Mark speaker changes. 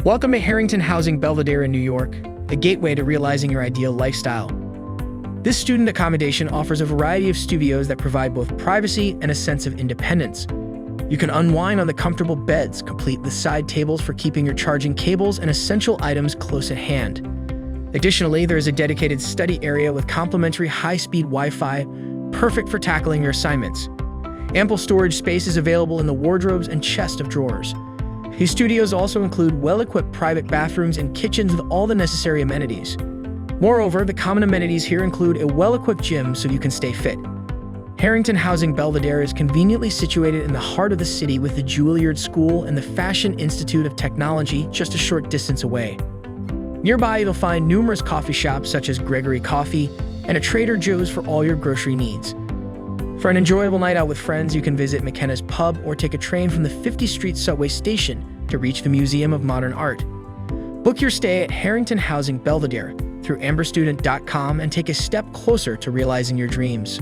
Speaker 1: Welcome to Harrington Housing Belvedere in New York, the gateway to realizing your ideal lifestyle. This student accommodation offers a variety of studios that provide both privacy and a sense of independence. You can unwind on the comfortable beds, complete with side tables for keeping your charging cables and essential items close at hand. Additionally, there is a dedicated study area with complimentary high-speed Wi-Fi, perfect for tackling your assignments. Ample storage space is available in the wardrobes and chest of drawers. These studios also include well-equipped private bathrooms and kitchens with all the necessary amenities. Moreover, the common amenities here include a well-equipped gym so you can stay fit. Harrington Housing Belvedere is conveniently situated in the heart of the city with the Juilliard School and the Fashion Institute of Technology just a short distance away. Nearby, you'll find numerous coffee shops such as Gregory Coffee and a Trader Joe's for all your grocery needs. For an enjoyable night out with friends, you can visit McKenna's Pub or take a train from the 50th Street subway station to reach the Museum of Modern Art. Book your stay at Harrington Housing Belvedere through amberstudent.com and take a step closer to realizing your dreams.